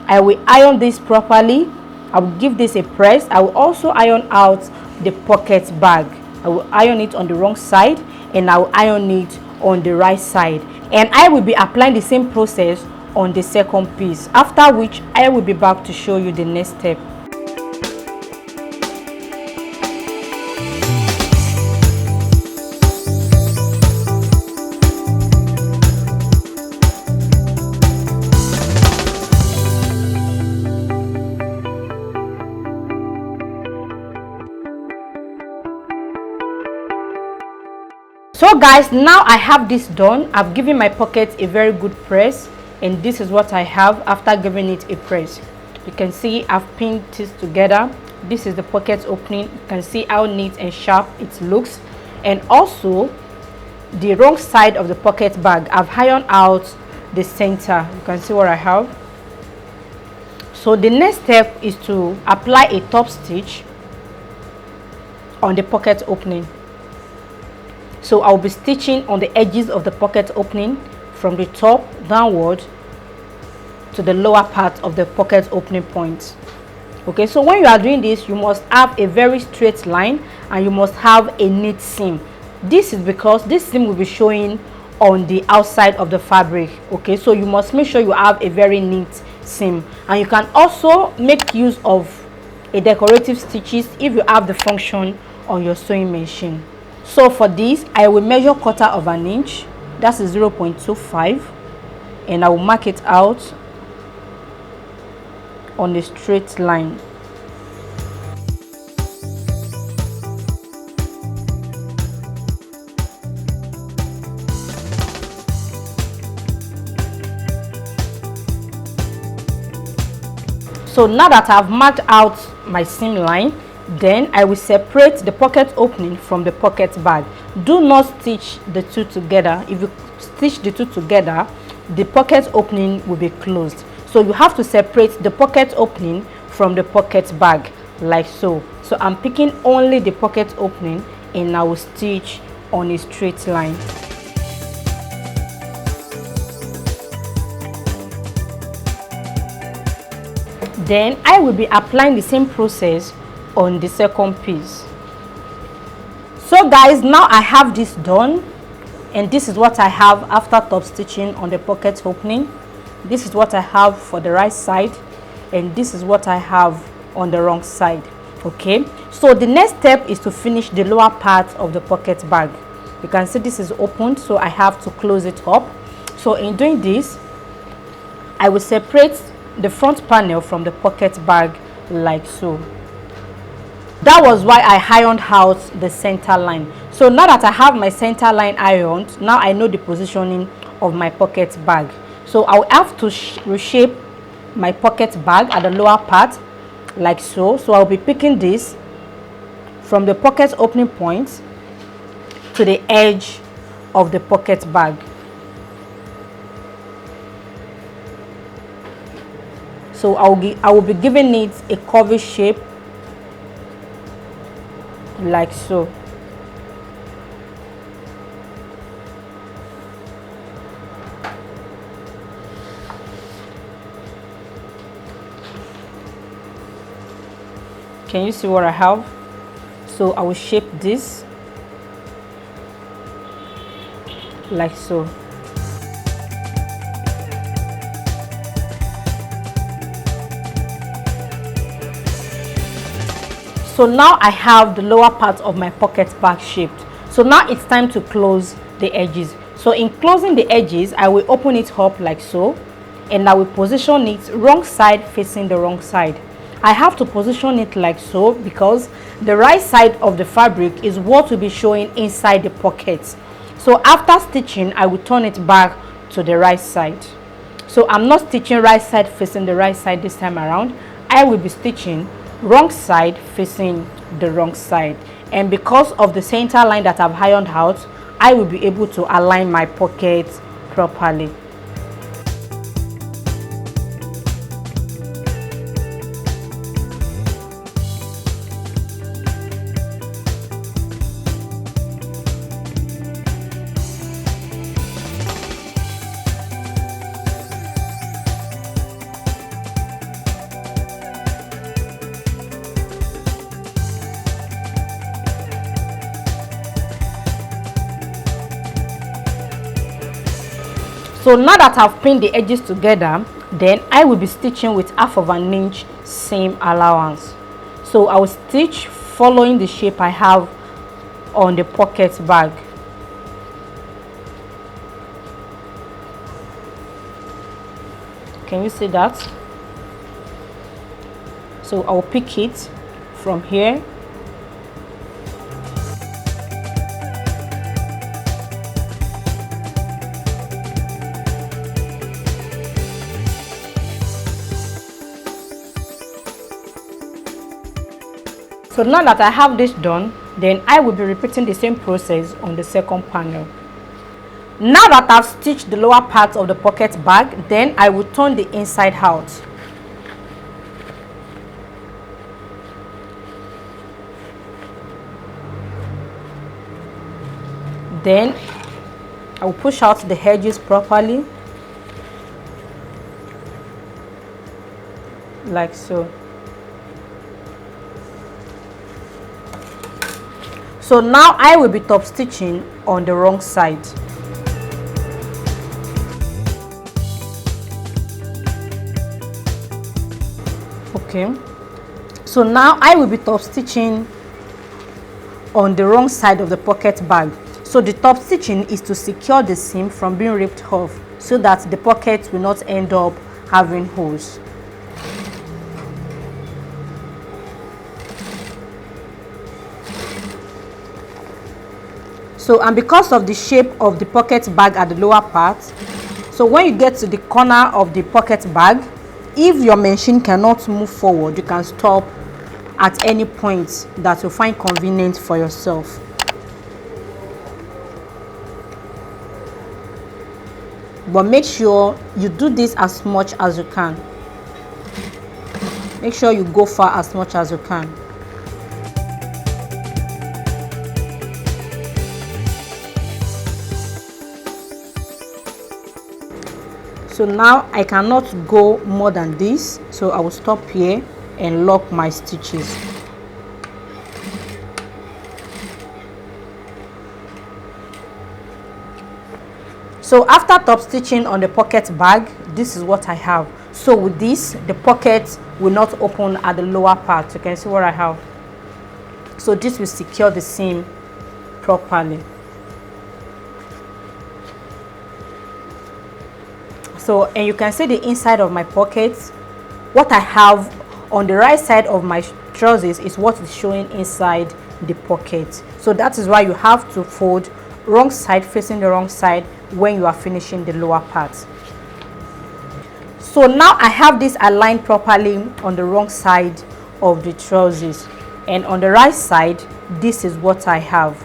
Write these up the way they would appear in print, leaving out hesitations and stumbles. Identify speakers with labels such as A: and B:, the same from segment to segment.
A: I will iron this properly. I will give this a press. I will also iron out the pocket bag. I will iron it on the wrong side and I will iron it on the right side, and I will be applying the same process on the second piece, after which I will be back to show you the next step. So guys, now I have this done. I've given my pocket a very good press, and this is what I have after giving it a press. You can see I've pinned this together. This is the pocket opening. You can see how neat and sharp it looks, and also the wrong side of the pocket bag, I've ironed out the center. You can see what I have. So the next step is to apply a top stitch on the pocket opening. So I'll be stitching on the edges of the pocket opening from the top downward to the lower part of the pocket opening point. Okay, so when you are doing this, you must have a very straight line and you must have a neat seam. This is because this seam will be showing on the outside of the fabric. Okay, so you must make sure you have a very neat seam, and you can also make use of a decorative stitches if you have the function on your sewing machine. So for this, I will measure 1/4 of an inch, that's 0.25, and I will mark it out on a straight line. So now that I've marked out my seam line, then I will separate the pocket opening from the pocket bag. Do not stitch the two together. If you stitch the two together, the pocket opening will be closed. So you have to separate the pocket opening from the pocket bag, like so. So I'm picking only the pocket opening and I will stitch on a straight line. Then I will be applying the same process on the second piece. So guys, now I have this done, and this is what I have after top stitching on the pocket opening. This is what I have for the right side, and this is what I have on the wrong side. Okay, so the next step is to finish the lower part of the pocket bag. You can see this is opened, so I have to close it up. So in doing this, I will separate the front panel from the pocket bag like so. That was why I ironed out the center line. So now that I have my center line ironed, now I know the positioning of my pocket bag. So I'll have to reshape my pocket bag at the lower part like so. So I'll be picking this from the pocket opening point to the edge of the pocket bag. So I will be giving it a curvy shape like so. Can you see what I have? So I will shape this like so. So now I have the lower part of my pocket bag shaped. So now it's time to close the edges. So in closing the edges, I will open it up like so, and I will position it wrong side facing the wrong side. I have to position it like so because the right side of the fabric is what will be showing inside the pocket. So after stitching, I will turn it back to the right side. So I'm not stitching right side facing the right side this time around. I will be stitching wrong side facing the wrong side, and because of the center line that I've ironed out, I will be able to align my pocket properly. So now that I've pinned the edges together, then I will be stitching with 1/2 inch seam allowance. So I will stitch following the shape I have on the pocket bag. Can you see that? So I'll pick it from here. So now that I have this done, then I will be repeating the same process on the second panel. Now that I've stitched the lower part of the pocket bag, then I will turn the inside out. Then I will push out the edges properly, like so. So now I will be top stitching on the wrong side. Okay, so now I will be top stitching on the wrong side of the pocket bag. So the top stitching is to secure the seam from being ripped off so that the pocket will not end up having holes. So, and because of the shape of the pocket bag at the lower part, so when you get to the corner of the pocket bag, if your machine cannot move forward, you can stop at any point that you find convenient for yourself. But make sure you do this as much as you can. Make sure you go far as much as you can. So now I cannot go more than this, so I will stop here and lock my stitches. So after top stitching on the pocket bag, this is what I have. So with this, the pocket will not open at the lower part. You can see what I have. So this will secure the seam properly. So, and you can see the inside of my pockets. What I have on the right side of my trousers is what is showing inside the pocket. So that is why you have to fold wrong side facing the wrong side when you are finishing the lower part. So now I have this aligned properly on the wrong side of the trousers, and on the right side, this is what I have.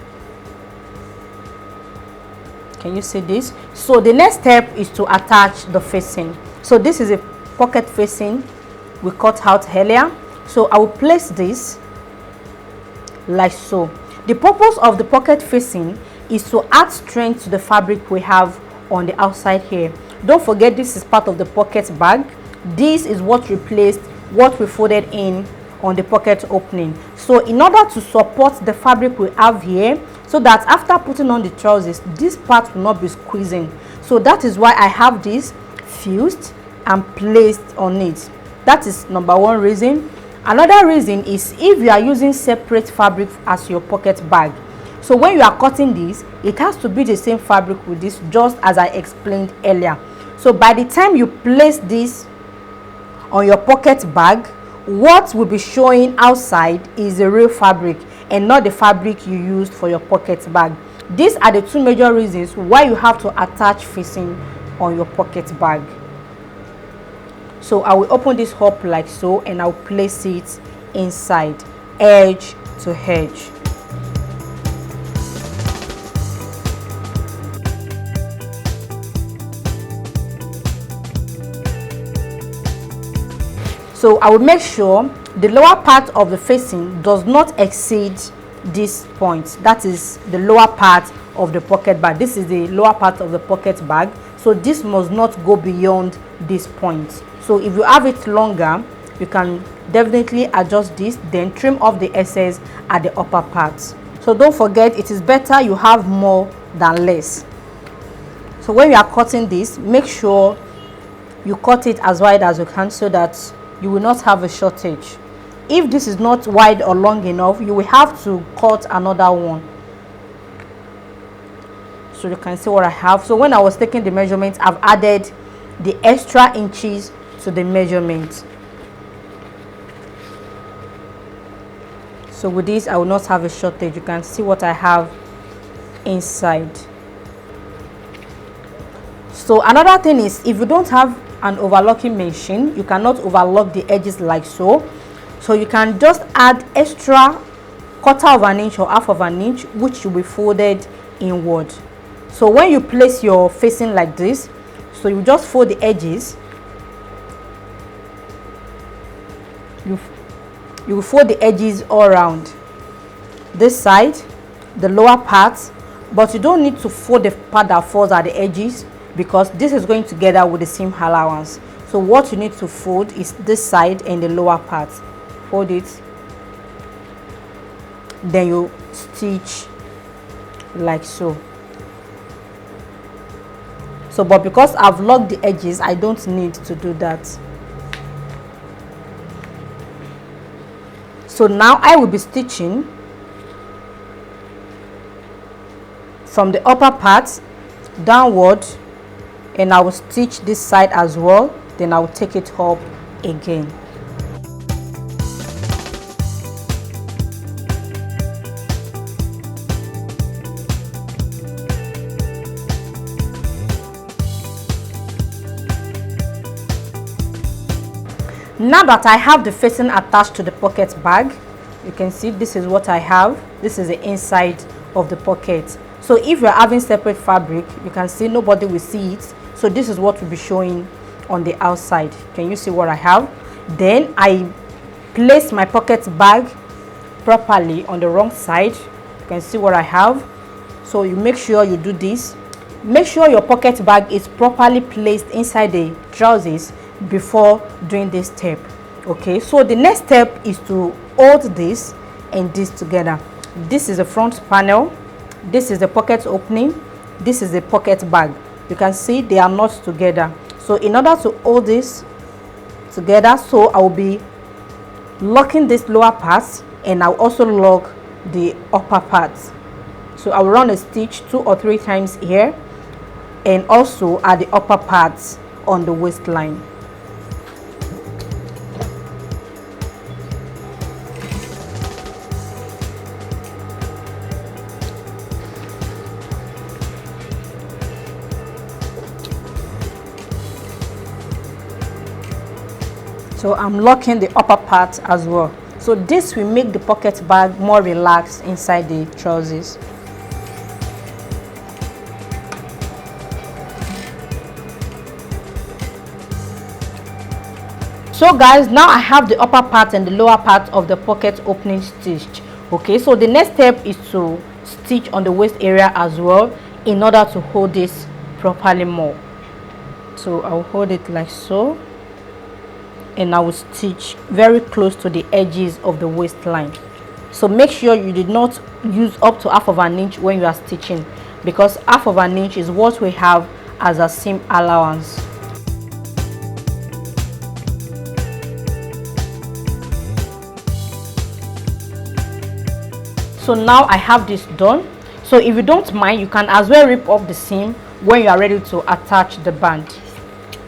A: Can you see this? So the next step is to attach the facing. So this is a pocket facing we cut out earlier. So I will place this like so. The purpose of the pocket facing is to add strength to the fabric we have on the outside here. Don't forget, this is part of the pocket bag. This is what replaced what we folded in on the pocket opening. So in order to support the fabric we have here, so that after putting on the trousers, this part will not be squeezing. So that is why I have this fused and placed on it. That is number one reason. Another reason is if you are using separate fabric as your pocket bag. So when you are cutting this, it has to be the same fabric with this, just as I explained earlier. So by the time you place this on your pocket bag, what will be showing outside is the real fabric and not the fabric you used for your pocket bag. These are the two major reasons why you have to attach facing on your pocket bag. So I will open this up like so, and I'll place it inside, edge to edge. So I will make sure the lower part of the facing does not exceed this point. That is the lower part of the pocket bag. This is the lower part of the pocket bag. So this must not go beyond this point. So if you have it longer, you can definitely adjust this, then trim off the excess at the upper part. So don't forget, it is better you have more than less. So when you are cutting this, make sure you cut it as wide as you can so that you will not have a shortage. If this is not wide or long enough, you will have to cut another one. So you can see what I have. So when I was taking the measurements, I've added the extra inches to the measurement. So with this, I will not have a shortage. You can see what I have inside. So another thing is, if you don't have an overlocking machine, you cannot overlock the edges like so. So you can just add extra quarter of an inch or half of an inch, which will be folded inward. So when you place your facing like this, so you just fold the edges. You will fold the edges all around this side, the lower part, but you don't need to fold the part that falls at the edges because this is going together with the seam allowance. So what you need to fold is this side and the lower part. Fold it, then you stitch like so. So but because I've locked the edges, I don't need to do that. So now I will be stitching from the upper part downward, and I will stitch this side as well, then I will take it up again. Now that I have the facing attached to the pocket bag, you can see this is what I have. This is the inside of the pocket. So if you're having separate fabric, you can see nobody will see it. So this is what will be showing on the outside. Can you see what I have? Then I place my pocket bag properly on the wrong side. You can see what I have. So you make sure you do this. Make sure your pocket bag is properly placed inside the trousers before doing this step. Okay, so the next step is to hold this and this together. This is the front panel, this is the pocket opening, this is the pocket bag. You can see they are not together. So in order to hold this together, so I will be locking this lower part and I'll also lock the upper part. So I will run a stitch 2 or 3 times here and also at the upper parts on the waistline. So I'm locking the upper part as well. So this will make the pocket bag more relaxed inside the trousers. So guys, now I have the upper part and the lower part of the pocket opening stitched. Okay, so the next step is to stitch on the waist area as well in order to hold this properly more. So I'll hold it like so, and I will stitch very close to the edges of the waistline. So make sure you did not use up to half of an inch when you are stitching, because half of an inch is what we have as a seam allowance. So now I have this done. So if you don't mind, you can as well rip off the seam when you are ready to attach the band.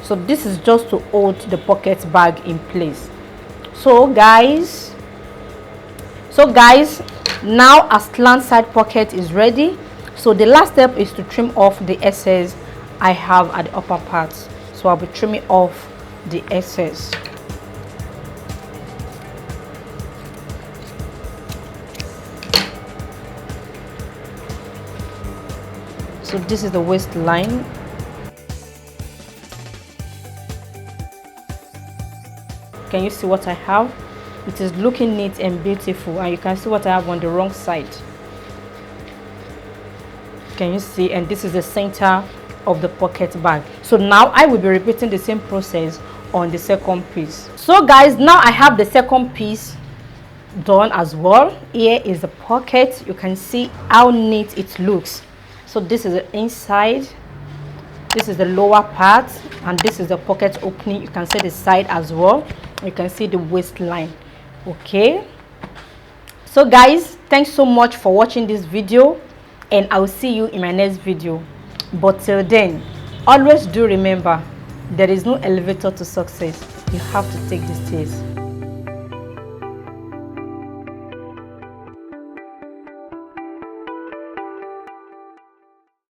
A: So this is just to hold the pocket bag in place. So guys, now a slant side pocket is ready. So the last step is to trim off the excess I have at the upper parts. So I'll be trimming off the excess. So this is the waistline. Can you see what I have? It is looking neat and beautiful, and you can see what I have on the wrong side. Can you see? And this is the center of the pocket bag. So now I will be repeating the same process on the second piece. So guys, now I have the second piece done as well. Here is the pocket. You can see how neat it looks. So this is the inside. This is the lower part, and this is the pocket opening. You can see the side as well. You can see the waistline. Okay, so guys, thanks so much for watching this video, and I'll see you in my next video. But till then, always do remember, there is no elevator to success. You have to take the stairs.